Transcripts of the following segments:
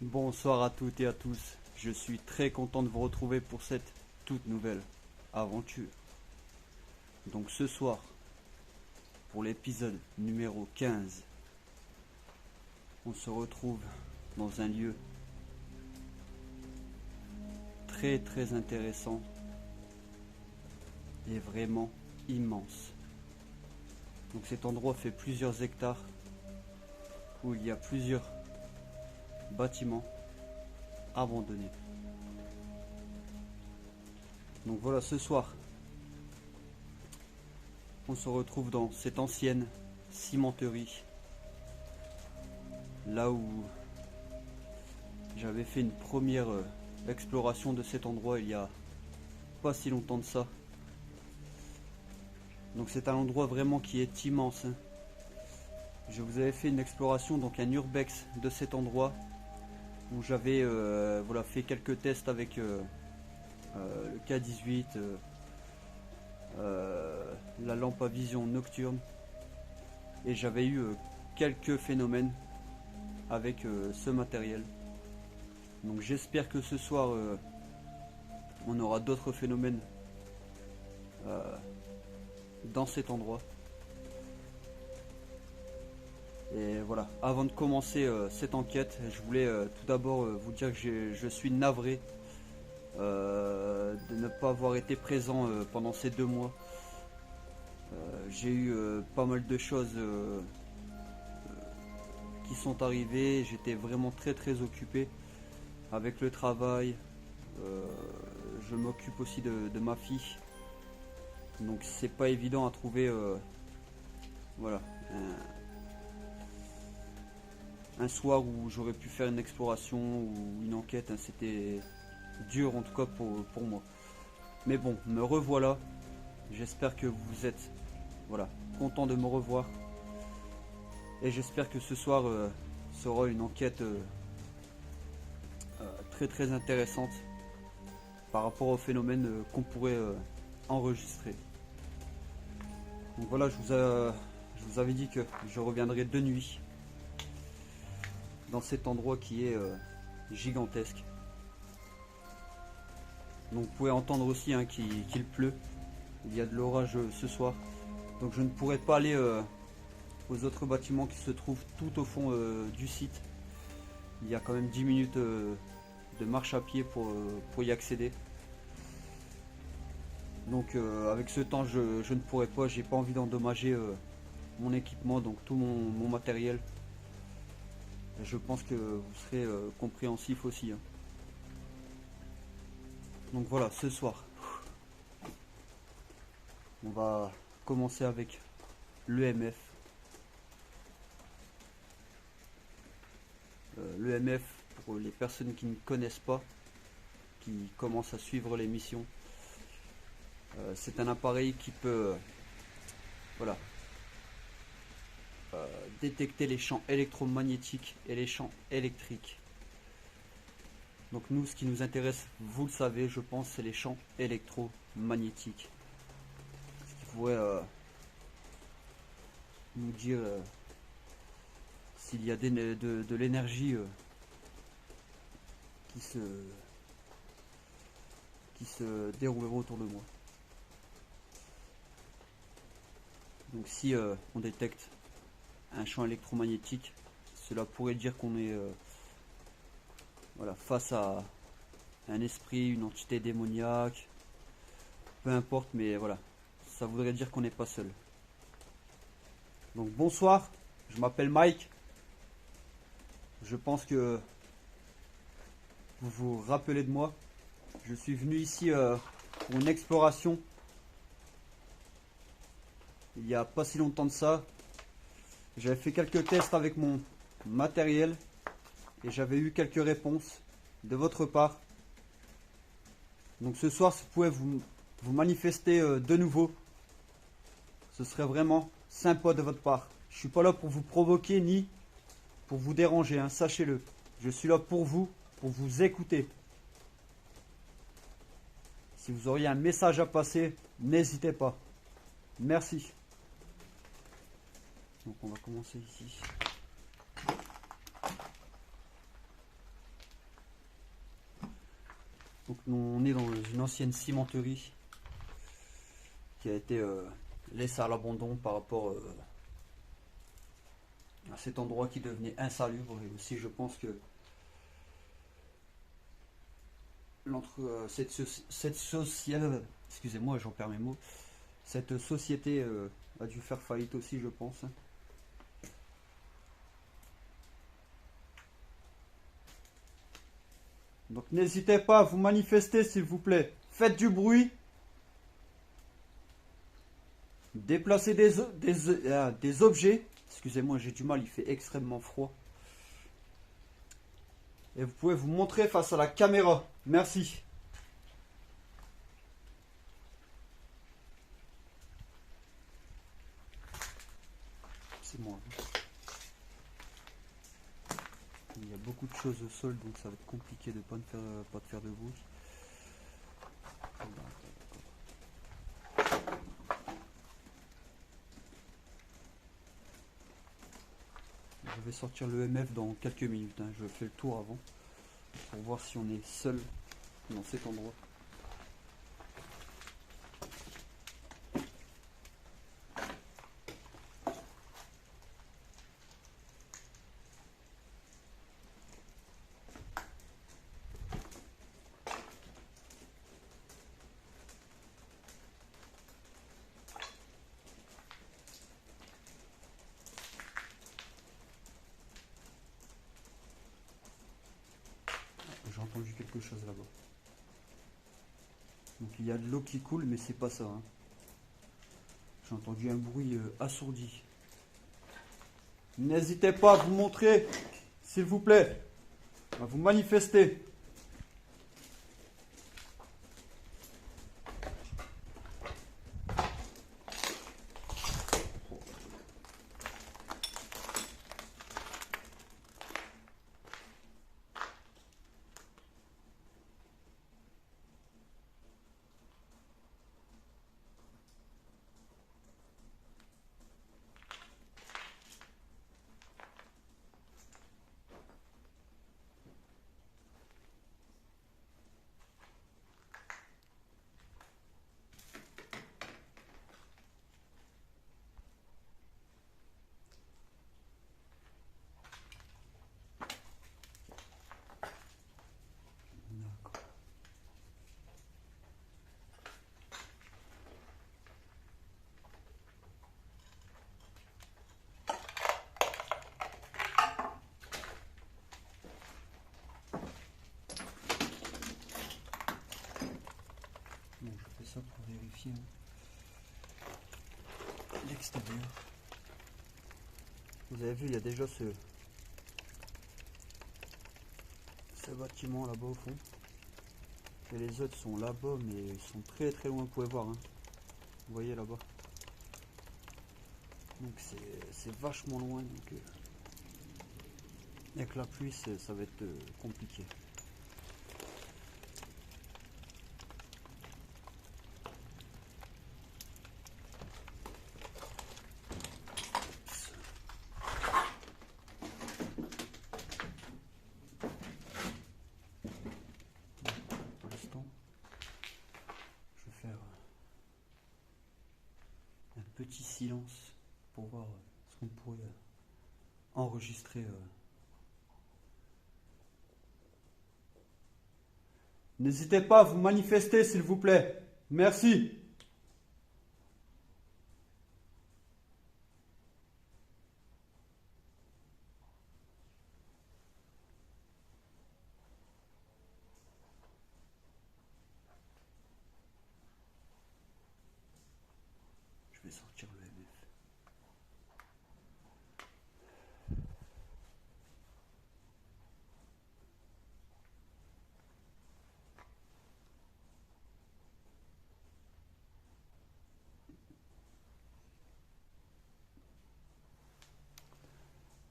Bonsoir à toutes et à tous, je suis très content de vous retrouver pour cette toute nouvelle aventure. Donc ce soir, pour l'épisode numéro 15, on se retrouve dans un lieu très intéressant et vraiment immense. Donc cet endroit fait plusieurs hectares où il y a plusieurs bâtiments abandonnés. Donc voilà, ce soir, on se retrouve dans cette ancienne cimenterie, là où j'avais fait une première exploration de cet endroit il y a pas si longtemps de ça. Donc c'est un endroit vraiment qui est immense, hein. Je vous avais fait une exploration, donc un urbex de cet endroit, où j'avais voilà, fait quelques tests avec le K18, la lampe à vision nocturne, et j'avais eu quelques phénomènes avec ce matériel. Donc j'espère que ce soir on aura d'autres phénomènes dans cet endroit. Et voilà, avant de commencer cette enquête, je voulais tout d'abord vous dire que je suis navré de ne pas avoir été présent pendant ces 2 mois. J'ai eu pas mal de choses qui sont arrivées, j'étais vraiment très occupé avec le travail. Je m'occupe aussi de ma fille, donc c'est pas évident à trouver voilà, un soir où j'aurais pu faire une exploration ou une enquête, hein. C'était dur en tout cas pour moi. Mais bon, me revoilà. J'espère que vous êtes voilà, content de me revoir. Et j'espère que ce soir sera une enquête très intéressante par rapport au phénomène qu'on pourrait enregistrer. Donc voilà, je vous avais dit que je reviendrai de nuit dans cet endroit qui est gigantesque. Donc vous pouvez entendre aussi hein, qu'il pleut. Il y a de l'orage ce soir. Donc je ne pourrai pas aller aux autres bâtiments qui se trouvent tout au fond du site. Il y a quand même 10 minutes de marche à pied pour y accéder. Donc avec ce temps je ne pourrai pas, j'ai pas envie d'endommager mon équipement, donc tout mon matériel. Et je pense que vous serez compréhensif aussi, hein. Donc voilà, ce soir, on va commencer avec l'EMF. L'EMF, pour les personnes qui ne connaissent pas, qui commencent à suivre l'émission, c'est un appareil qui peut voilà, détecter les champs électromagnétiques et les champs électriques. Donc nous, ce qui nous intéresse, vous le savez, je pense, c'est les champs électromagnétiques. Ce qui pourrait nous dire s'il y a de l'énergie qui se déroulerait autour de moi. Donc si on détecte un champ électromagnétique, cela pourrait dire qu'on est voilà, face à un esprit, une entité démoniaque, peu importe, mais voilà, ça voudrait dire qu'on n'est pas seul. Donc bonsoir, je m'appelle Mike. Je pense que vous vous rappelez de moi. Je suis venu ici pour une exploration il n'y a pas si longtemps de ça. J'avais fait quelques tests avec mon matériel et j'avais eu quelques réponses de votre part. Donc ce soir, si vous pouvez vous manifester de nouveau, ce serait vraiment sympa de votre part. Je suis pas là pour vous provoquer ni pour vous déranger, hein, sachez-le. Je suis là pour vous écouter. Si vous auriez un message à passer, n'hésitez pas. Merci. Donc on va commencer ici. on est dans une ancienne cimenterie qui a été laissée à l'abandon par rapport à cet endroit qui devenait insalubre. Et aussi, je pense que cette sociale, excusez-moi, j'en perds mes mots, cette société a dû faire faillite aussi, je pense. Donc n'hésitez pas à vous manifester, s'il vous plaît. Faites du bruit. Déplacez des objets. Excusez-moi, j'ai du mal, il fait extrêmement froid. Et vous pouvez vous montrer face à la caméra. Merci. C'est moi. Il y a beaucoup de choses au sol, donc ça va être compliqué de ne pas de faire de bruit. Je vais sortir le MF dans quelques minutes. Je fais le tour avant pour voir si on est seul dans cet endroit. J'ai entendu quelque chose là-bas. Donc il y a de l'eau qui coule, mais c'est pas ça. J'ai entendu un bruit assourdi. N'hésitez pas à vous montrer, s'il vous plaît, à vous manifester. Bon, je fais ça pour vérifier l'extérieur. Vous avez vu, il y a déjà ce bâtiment là-bas au fond. Et les autres sont là-bas, mais ils sont très très loin, vous pouvez voir. Vous voyez là-bas. Donc c'est vachement loin. Donc, avec la pluie, ça va être compliqué. Pour l'instant, je vais faire un petit silence pour voir ce qu'on pourrait enregistrer. N'hésitez pas à vous manifester, s'il vous plaît. Merci. Je vais sortir le MF.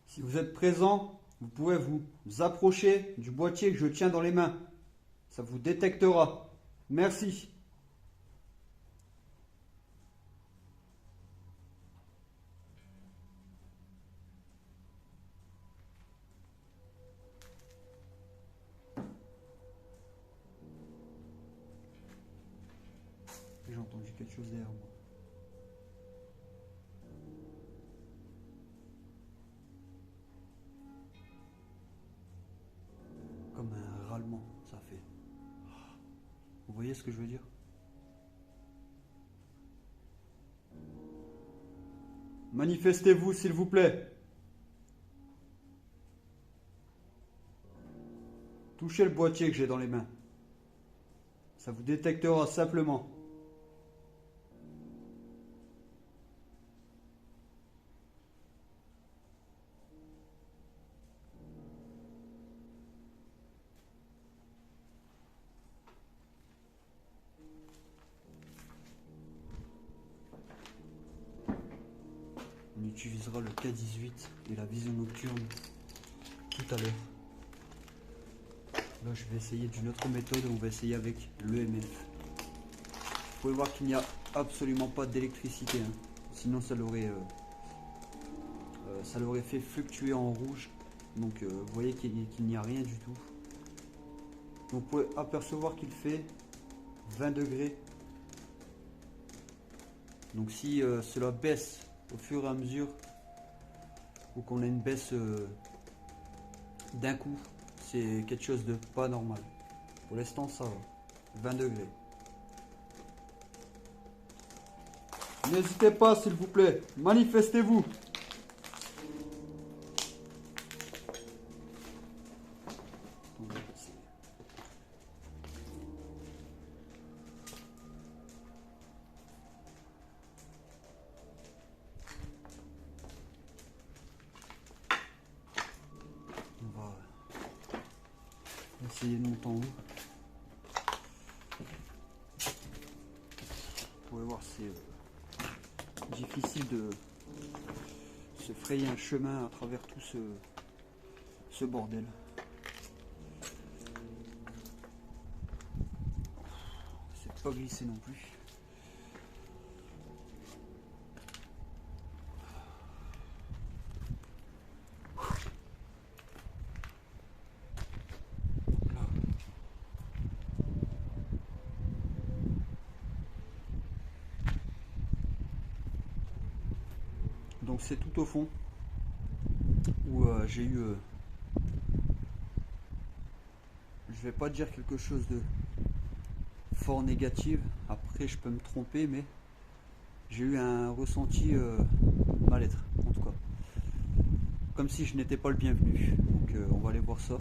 Si vous êtes présent, vous pouvez vous approcher du boîtier que je tiens dans les mains. Ça vous détectera. Merci. quelque chose derrière moi. Comme un râlement, ça fait. Vous voyez ce que je veux dire? Manifestez-vous, s'il vous plaît. Touchez le boîtier que j'ai dans les mains. Ça vous détectera simplement. On utilisera le K18 et la vision nocturne tout à l'heure. Là, je vais essayer d'une autre méthode. On va essayer avec l'EMF. Vous pouvez voir qu'il n'y a absolument pas d'électricité. Hein. Sinon, ça l'aurait fait fluctuer en rouge. Donc, vous voyez qu'il n'y a rien du tout. Donc, vous pouvez apercevoir qu'il fait 20 degrés. Donc, si cela baisse au fur et à mesure, ou qu'on a une baisse d'un coup, c'est quelque chose de pas normal. Pour l'instant, ça va. 20 degrés. N'hésitez pas, s'il vous plaît. Manifestez-vous. On va essayer de monter en haut. Vous pouvez voir, c'est difficile de se frayer un chemin à travers tout ce bordel. C'est pas glissé non plus. Donc c'est tout au fond où j'ai eu, je vais pas dire quelque chose de fort négatif, après je peux me tromper, mais j'ai eu un ressenti mal-être en tout cas, comme si je n'étais pas le bienvenu. Donc on va aller voir ça.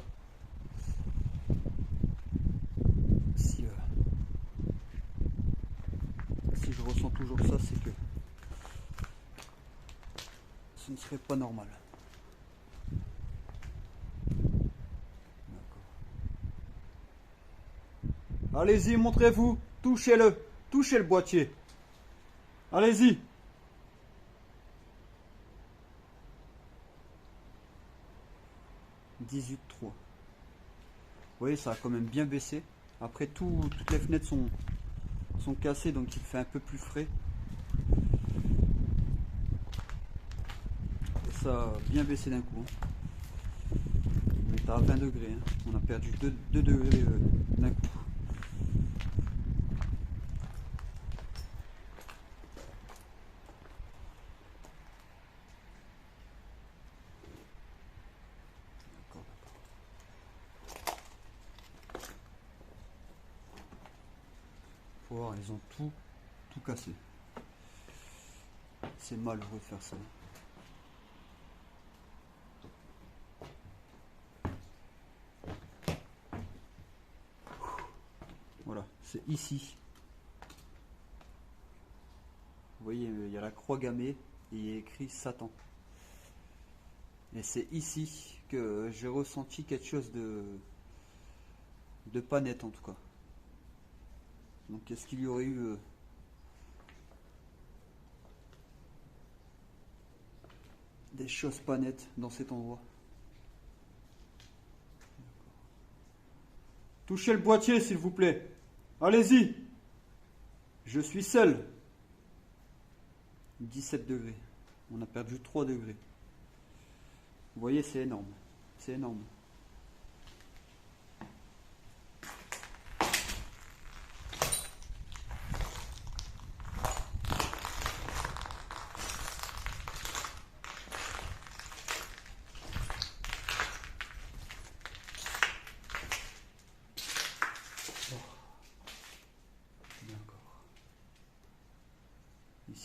Si je ressens toujours ça, c'est que ce ne serait pas normal. Allez-y, montrez-vous, touchez-le, touchez le boîtier. Allez-y. « 18,3 ». Vous voyez, ça a quand même bien baissé. Après, toutes les fenêtres sont cassées, donc il fait un peu plus frais. Et ça a bien baissé d'un coup. On est à 20 degrés. Hein. On a perdu 2 degrés d'un coup. Faut voir, ils ont tout cassé. C'est malheureux de faire ça. Voilà, c'est ici. Vous voyez, il y a la croix gammée et il y a écrit Satan. Et c'est ici que j'ai ressenti quelque chose de pas net en tout cas. Donc est-ce qu'il y aurait eu des choses pas nettes dans cet endroit? Touchez le boîtier s'il vous plaît. Allez-y. Je suis seul. 17 degrés. On a perdu 3 degrés. Vous voyez, c'est énorme. C'est énorme.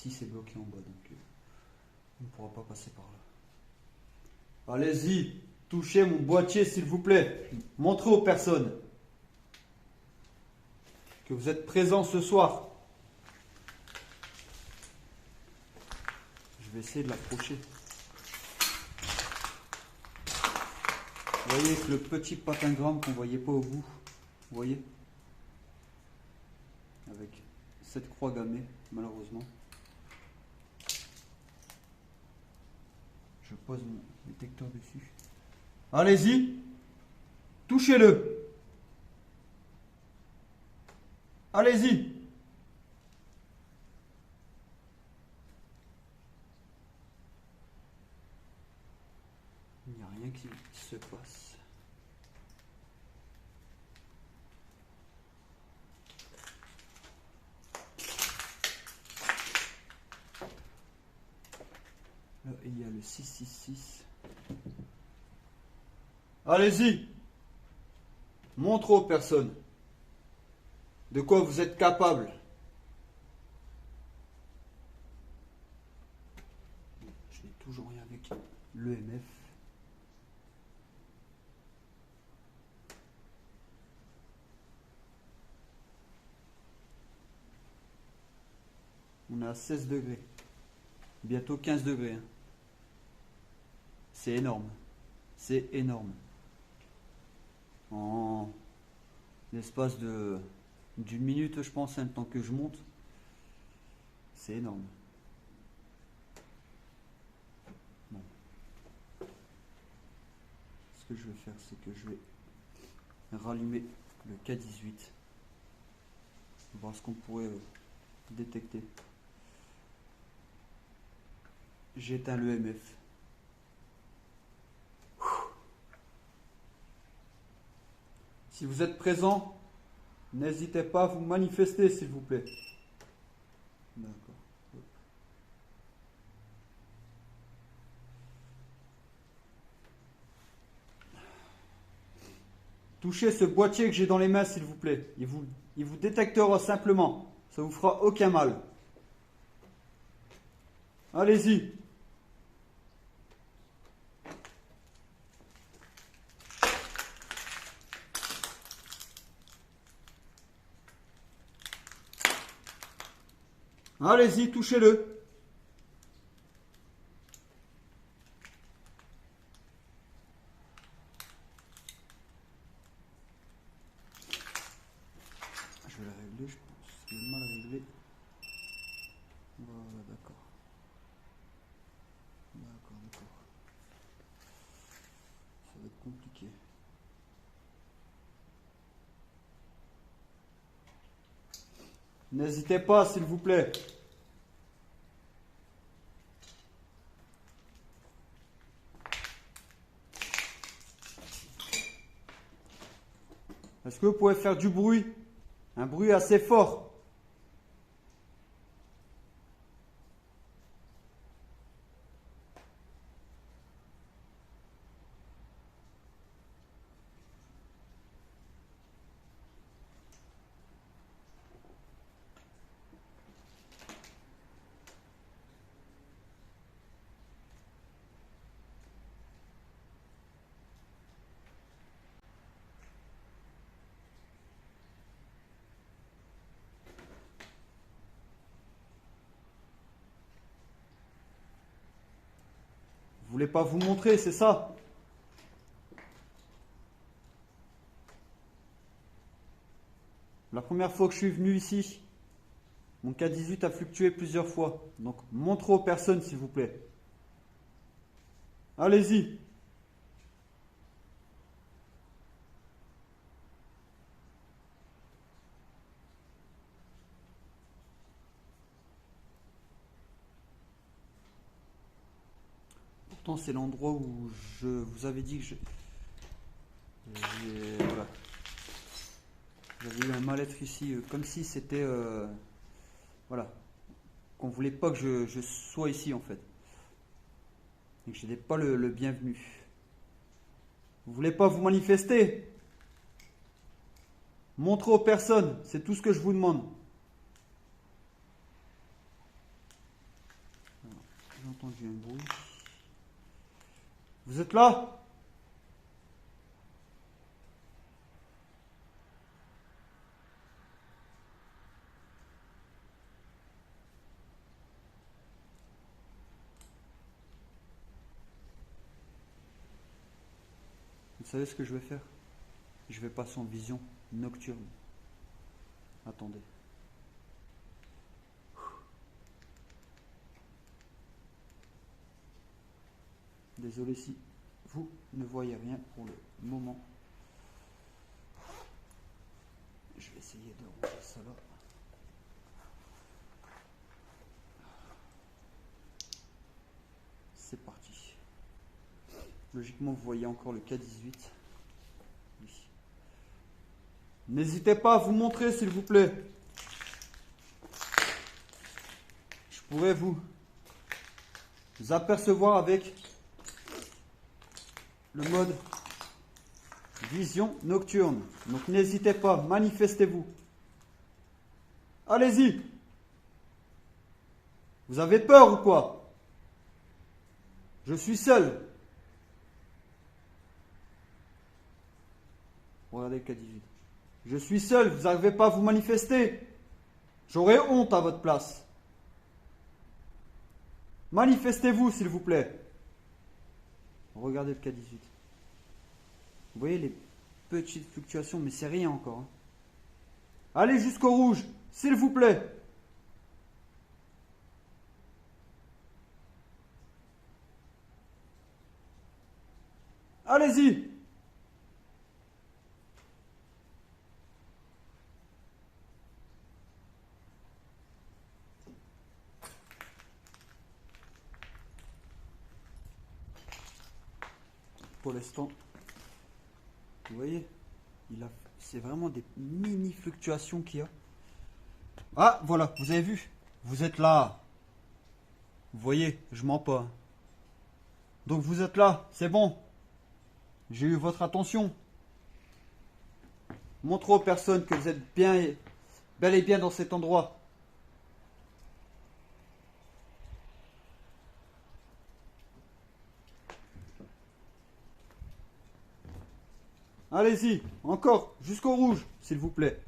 ici c'est bloqué en bas, donc on ne pourra pas passer par là. Allez-y, touchez mon boîtier s'il vous plaît. Montrez aux personnes que vous êtes présents ce soir. Je vais essayer de l'approcher. Vous voyez que le petit pentagramme qu'on ne voyait pas au bout, vous voyez, avec cette croix gammée, malheureusement. Je pose mon détecteur dessus. Allez-y, touchez-le. Allez-y. Il n'y a rien qui se passe. Là, il y a le 666. Allez-y. Montre aux personnes de quoi vous êtes capable. Je n'ai toujours rien avec l'EMF. On est à 16 degrés. Bientôt 15 degrés. Hein. C'est énorme. C'est énorme. En l'espace d'une minute, je pense, le temps que je monte, c'est énorme. Bon. Ce que je vais faire, c'est que je vais rallumer le K18. Voir ce qu'on pourrait détecter. J'éteins l'EMF. Si vous êtes présent, n'hésitez pas à vous manifester, s'il vous plaît. D'accord. Touchez ce boîtier que j'ai dans les mains, s'il vous plaît. Il vous détectera simplement. Ça ne vous fera aucun mal. Allez-y. Allez-y, touchez-le. Je vais la régler, je pense. C'est mal réglé. Voilà, d'accord. D'accord. Ça va être compliqué. N'hésitez pas, s'il vous plaît. Est-ce que vous pouvez faire du bruit? Un bruit assez fort. Vous voulez pas vous montrer, c'est ça? La première fois que je suis venu ici, mon K18 a fluctué plusieurs fois. Donc, montrez aux personnes, s'il vous plaît. Allez-y. Pourtant, c'est l'endroit où je vous avais dit que voilà. J'avais eu un mal-être ici, comme si c'était... voilà. Qu'on voulait pas que je sois ici, en fait. Et que je n'étais pas le bienvenu. Vous voulez pas vous manifester? Montrez aux personnes, c'est tout ce que je vous demande. entendu un bruit. Vous êtes là? Vous savez ce que je vais faire? Je vais passer en vision nocturne. Attendez. Désolé si vous ne voyez rien pour le moment. Je vais essayer de ranger ça là. C'est parti. Logiquement, vous voyez encore le K18. Oui. N'hésitez pas à vous montrer, s'il vous plaît. Je pourrais vous apercevoir avec le mode vision nocturne. Donc n'hésitez pas, manifestez-vous. Allez-y. Vous avez peur ou quoi? Je suis seul. Regardez le K18. Je suis seul, vous n'arrivez pas à vous manifester. J'aurais honte à votre place. Manifestez-vous, s'il vous plaît. Regardez le K18. Vous voyez les petites fluctuations, mais c'est rien encore. Hein. Allez jusqu'au rouge, s'il vous plaît. Allez-y. Pour l'instant, vous voyez, c'est vraiment des mini fluctuations qu'il y a. Ah, voilà, vous avez vu, vous êtes là. Vous voyez, je mens pas. Donc vous êtes là, c'est bon. J'ai eu votre attention. Montrez aux personnes que vous êtes bien, bel et bien dans cet endroit. Allez-y, encore, jusqu'au rouge, s'il vous plaît.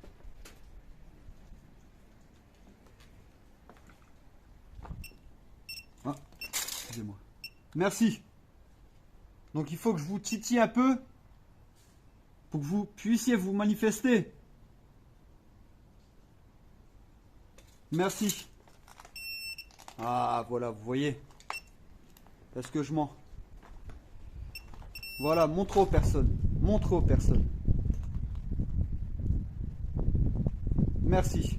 Ah, excusez-moi. Merci. Donc il faut que je vous titille un peu pour que vous puissiez vous manifester. Merci. Ah, voilà, vous voyez. Est-ce que je mens? Voilà, montrez aux personnes. Montrez aux personnes. Merci.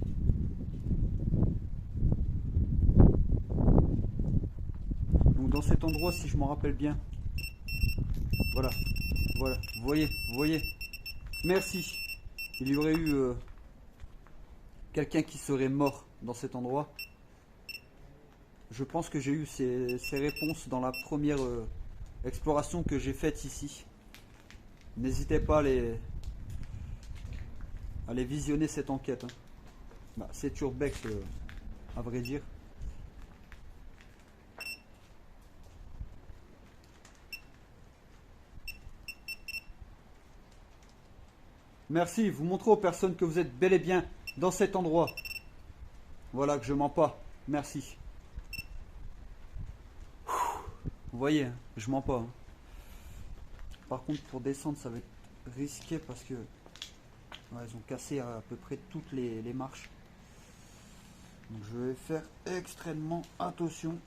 Donc dans cet endroit, si je m'en rappelle bien. Voilà. Voilà. Vous voyez. Vous voyez. Merci. Il y aurait eu quelqu'un qui serait mort dans cet endroit. Je pense que j'ai eu ces réponses dans la première exploration que j'ai faite ici. N'hésitez pas à aller visionner cette enquête. Hein. Bah, c'est urbex, à vrai dire. Merci, vous montrez aux personnes que vous êtes bel et bien dans cet endroit. Voilà que je mens pas. Merci. Vous voyez, hein, je mens pas. Hein. Par contre, pour descendre, ça va être risqué parce que ouais, ils ont cassé à peu près toutes les marches. Donc je vais faire extrêmement attention.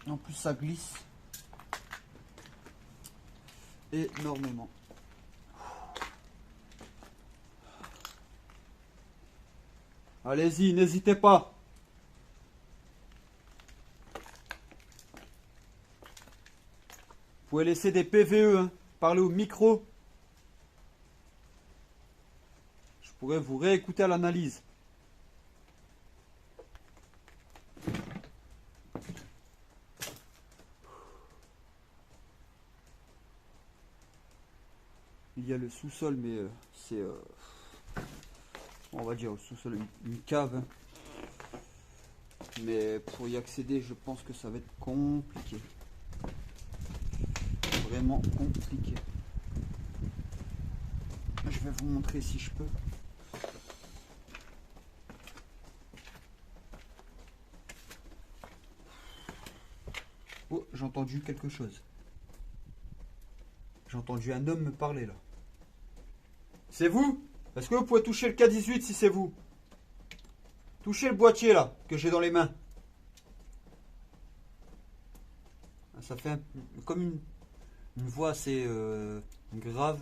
En plus, ça glisse énormément. Allez-y, n'hésitez pas. Vous pouvez laisser des PVE, hein. Parlez au micro. Je pourrais vous réécouter à l'analyse. Il y a le sous-sol, mais c'est, on va dire, au sous-sol, une cave. Hein. Mais pour y accéder, je pense que ça va être compliqué. Vraiment compliqué. Je vais vous montrer si je peux. Oh, j'ai entendu quelque chose. J'ai entendu un homme me parler là. C'est vous? Est-ce que vous pouvez toucher le K18 si c'est vous? Touchez le boîtier là, que j'ai dans les mains. Ça fait comme une voix assez grave.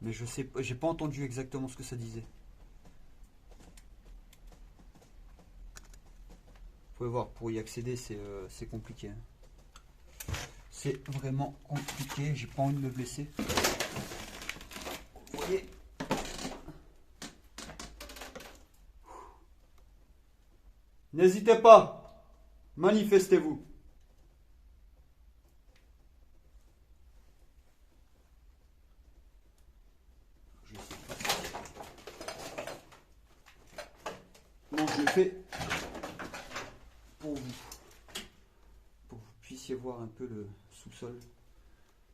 Mais je sais pas, j'ai pas entendu exactement ce que ça disait. Vous pouvez voir, pour y accéder, c'est compliqué. C'est vraiment compliqué, j'ai pas envie de me blesser. Vous voyez? N'hésitez pas, manifestez-vous. Non, je le fais pour vous. Pour que vous puissiez voir un peu le sous-sol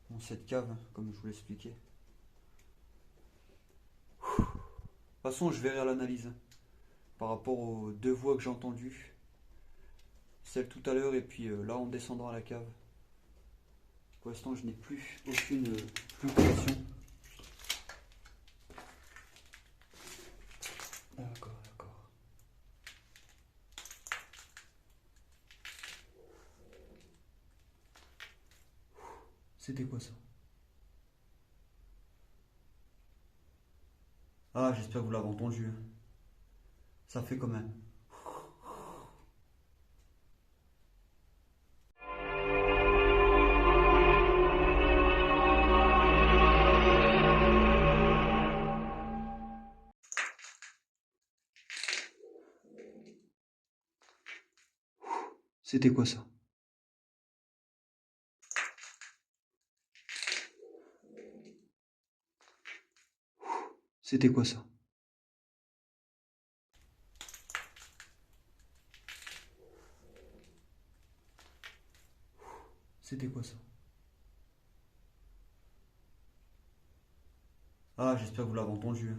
dans cette cave, comme je vous l'expliquais. De toute façon, je verrai à l'analyse par rapport aux deux voix que j'ai entendues. Celle tout à l'heure et puis là en descendant à la cave. Pour l'instant, je n'ai plus aucune fluctuation. D'accord, d'accord. C'était quoi ça? Ah, j'espère que vous l'avez entendu. Ça fait quand même. C'était quoi ça? C'était quoi ça? C'était quoi ça? Ah, j'espère que vous l'avez entendu.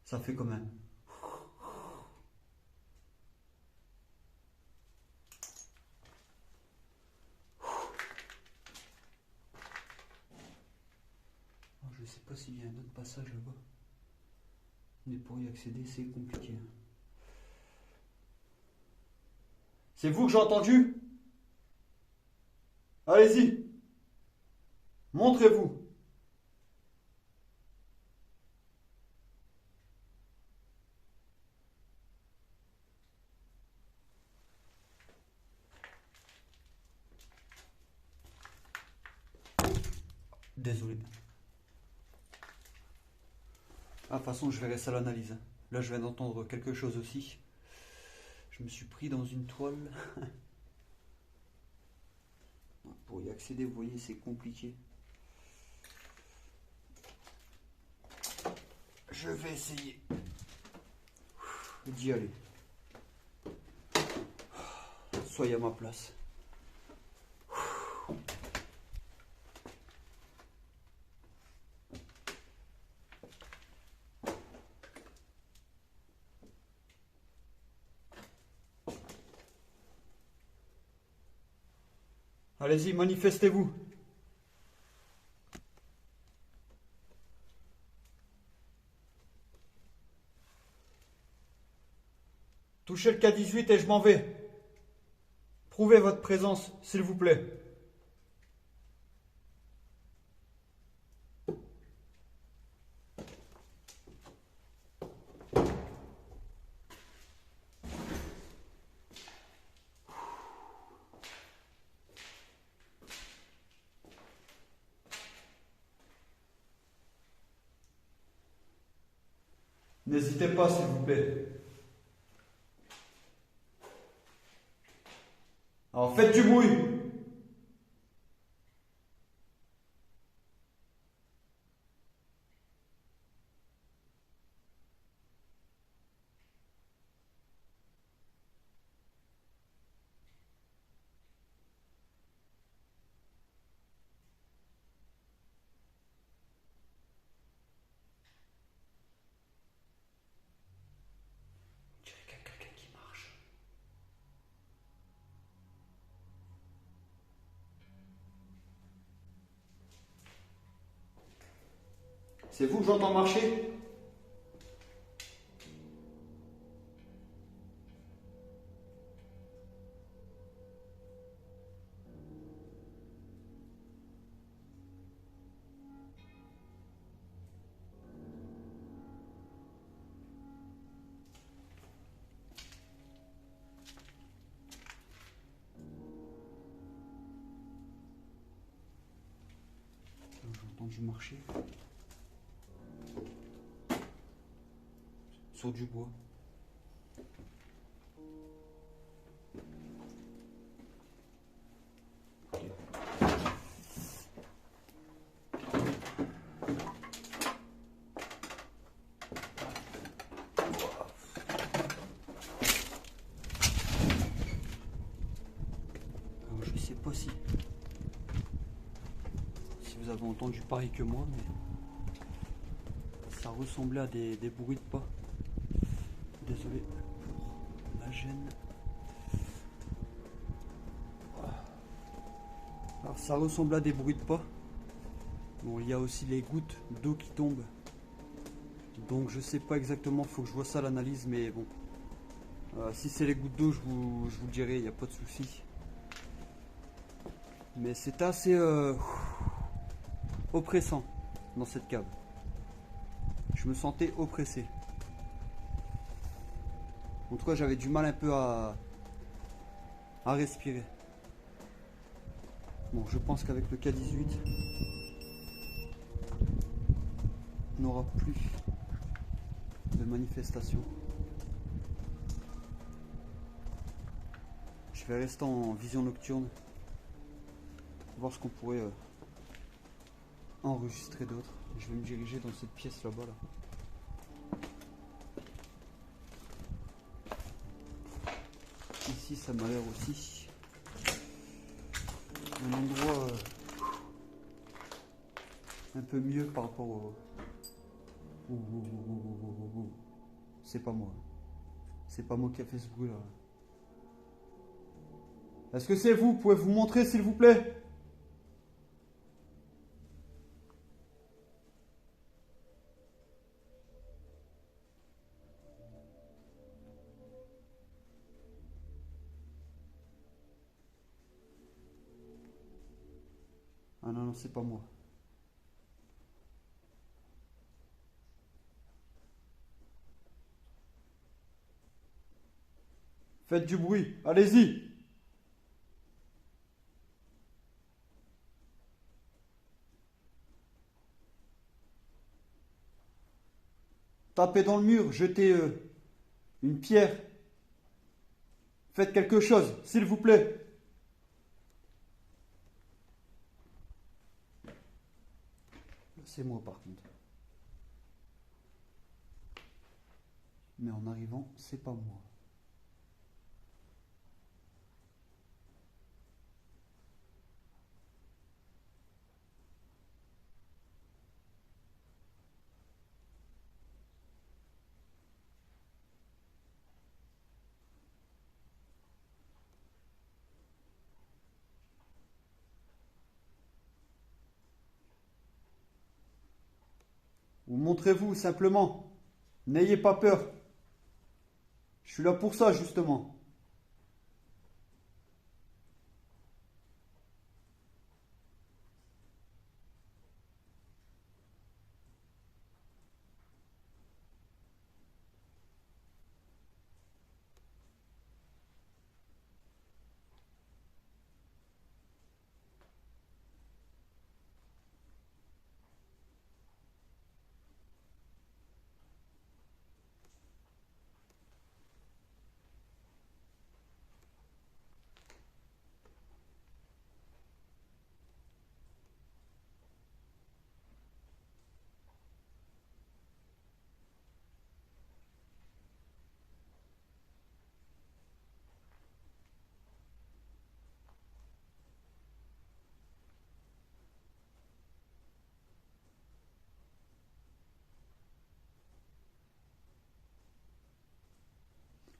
Ça fait quand même. Alors, je sais pas s'il y a un autre passage là-bas. Mais pour y accéder, c'est compliqué. C'est vous que j'ai entendu? Allez-y. Montrez-vous. Désolé. Ah, de toute façon, je verrai ça à l'analyse. Là, je viens d'entendre quelque chose aussi. Je me suis pris dans une toile. Pour y accéder, vous voyez, c'est compliqué. Je vais essayer d'y aller. Soyez à ma place. Allez-y, manifestez-vous. Touchez le K18 et je m'en vais. Prouvez votre présence, s'il vous plaît. N'hésitez pas, s'il vous plaît. Alors faites du bruit. C'est vous que j'entends marcher? J'ai entendu marcher sur du bois. Alors, je sais pas si vous avez entendu pareil que moi, mais ça ressemblait à des bruits de pas. Désolé pour la gêne. Alors ça ressemble à des bruits de pas. Bon, il y a aussi les gouttes d'eau qui tombent. Donc je sais pas exactement, faut que je vois ça à l'analyse, mais bon. Si c'est les gouttes d'eau, je vous le dirai, il n'y a pas de souci. Mais c'est assez oppressant dans cette cave. Je me sentais oppressé. En tout cas, j'avais du mal un peu à respirer. Bon, je pense qu'avec le K18, on n'aura plus de manifestations. Je vais rester en vision nocturne, voir ce qu'on pourrait enregistrer d'autres. Je vais me diriger dans cette pièce là-bas. Là. Ici, ça m'a l'air aussi un endroit un peu mieux par rapport au... C'est pas moi. C'est pas moi qui a fait ce bruit là. Est-ce que c'est vous? Pouvez vous montrer s'il vous plaît? Ah non, non, c'est pas moi. Faites du bruit, allez-y. Tapez dans le mur, jetez une pierre. Faites quelque chose, s'il vous plaît. C'est moi par contre. Mais en arrivant, c'est pas moi. Vous montrez-vous simplement. N'ayez pas peur. Je suis là pour ça justement.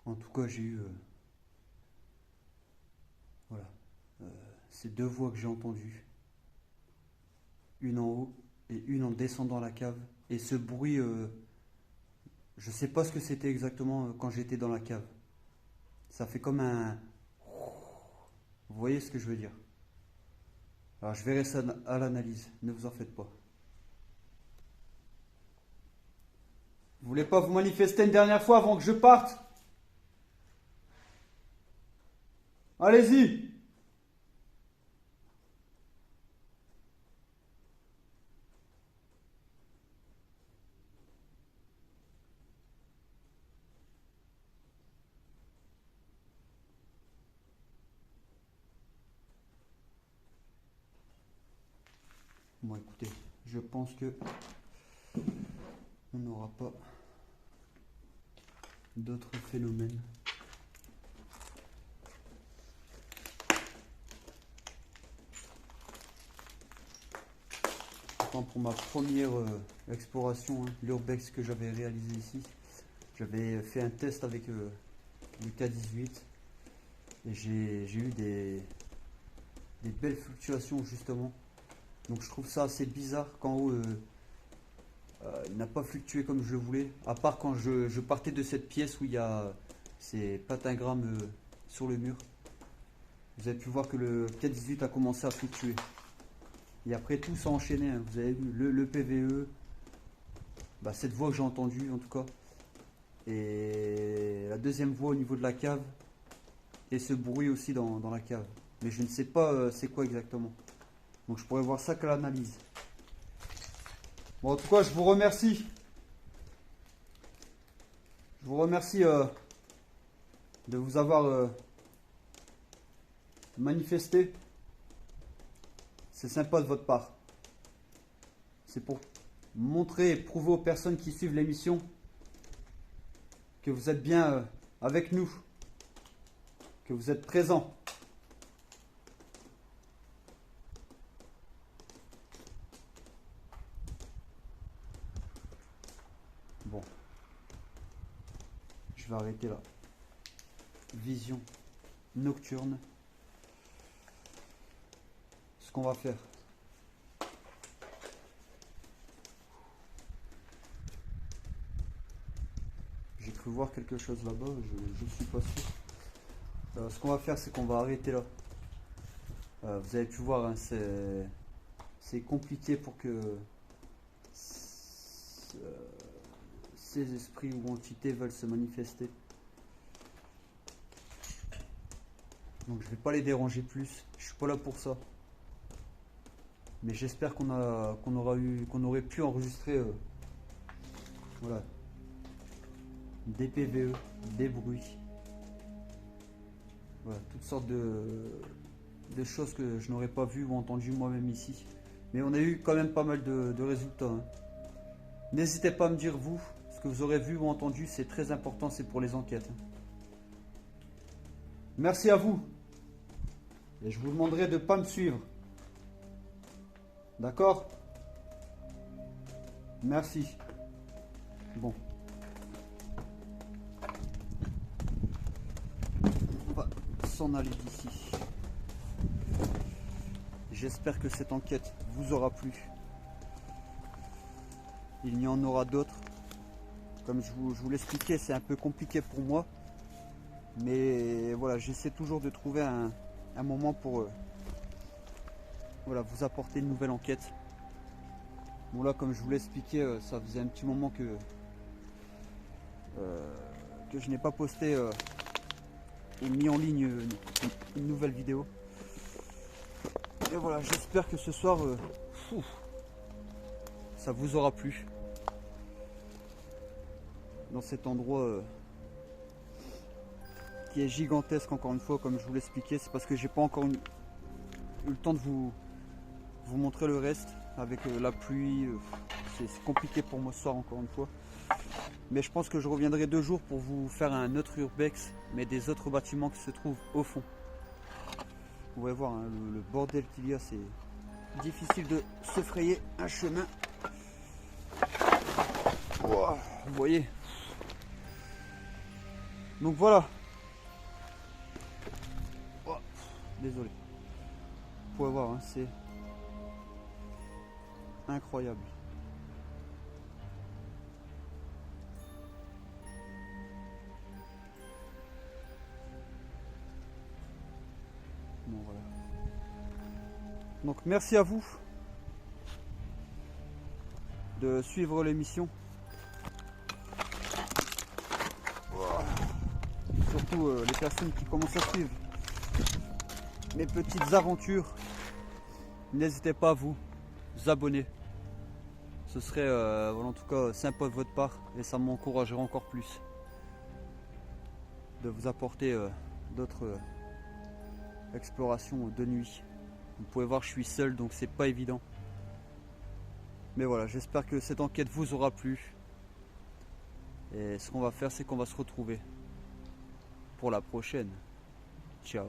En tout cas, j'ai eu... voilà. Ces deux voix que j'ai entendues. Une en haut et une en descendant à la cave. Et ce bruit, je sais pas ce que c'était exactement quand j'étais dans la cave. Ça fait comme un... Vous voyez ce que je veux dire? Alors je verrai ça à l'analyse, ne vous en faites pas. Vous voulez pas vous manifester une dernière fois avant que je parte? Allez-y! Bon écoutez, je pense que on n'aura pas d'autres phénomènes. Enfin, pour ma première exploration, hein, l'urbex que j'avais réalisé ici, j'avais fait un test avec le K18 et j'ai eu des belles fluctuations justement. Donc je trouve ça assez bizarre qu'en haut il n'a pas fluctué comme je le voulais, à part quand je partais de cette pièce où il y a ces pentagrammes sur le mur. Vous avez pu voir que le K18 a commencé à fluctuer. Et après tout s'est enchaîné, hein. Vous avez vu le PVE, bah, cette voix que j'ai entendue en tout cas, et la deuxième voix au niveau de la cave, et ce bruit aussi dans la cave. Mais je ne sais pas c'est quoi exactement. Donc je pourrais voir ça qu'à l'analyse. Bon, en tout cas, je vous remercie. Je vous remercie de vous avoir manifesté. C'est sympa de votre part. C'est pour montrer et prouver aux personnes qui suivent l'émission que vous êtes bien avec nous, que vous êtes présents. Bon, je vais arrêter là. Vision nocturne. Ce qu'on va faire. J'ai cru voir quelque chose là-bas, je suis pas sûr. Ce qu'on va faire, c'est qu'on va arrêter là. Vous avez pu voir, hein, c'est compliqué pour que ces esprits ou entités veulent se manifester. Donc je vais pas les déranger plus. Je suis pas là pour ça. Mais j'espère qu'on aurait pu enregistrer voilà, des PVE, des bruits. Voilà, toutes sortes de choses que je n'aurais pas vues ou entendues moi-même ici. Mais on a eu quand même pas mal de résultats, hein. N'hésitez pas à me dire vous, ce que vous aurez vu ou entendu, c'est très important, c'est pour les enquêtes. Merci à vous. Et je vous demanderai de ne pas me suivre. D'accord? Merci. Bon. On va s'en aller d'ici. J'espère que cette enquête vous aura plu. Il y en aura d'autres. Comme je vous l'expliquais, c'est un peu compliqué pour moi. Mais voilà, j'essaie toujours de trouver un moment pour voilà, vous apporter une nouvelle enquête. Bon là, comme je vous l'expliquais, ça faisait un petit moment que je n'ai pas posté et mis en ligne une nouvelle vidéo. Et voilà, j'espère que ce soir, ça vous aura plu. Dans cet endroit qui est gigantesque, encore une fois, comme je vous l'expliquais, c'est parce que j'ai pas encore eu le temps de vous montrer le reste avec la pluie. C'est compliqué pour moi ce soir, encore une fois. Mais je pense que je reviendrai 2 jours pour vous faire un autre urbex, mais des autres bâtiments qui se trouvent au fond. Vous pouvez voir, hein, le bordel qu'il y a, c'est difficile de se frayer un chemin. Wow, vous voyez. Donc voilà. Oh, désolé. Vous pouvez voir, hein, c'est incroyable. Bon, voilà. Donc merci à vous de suivre l'émission. Voilà. Surtout les personnes qui commencent à suivre mes petites aventures. N'hésitez pas à vous abonner. Ce serait en tout cas sympa de votre part et ça m'encouragerait encore plus de vous apporter d'autres explorations de nuit. Vous pouvez voir, je suis seul donc c'est pas évident. Mais voilà, j'espère que cette enquête vous aura plu. Et ce qu'on va faire, c'est qu'on va se retrouver pour la prochaine. Ciao.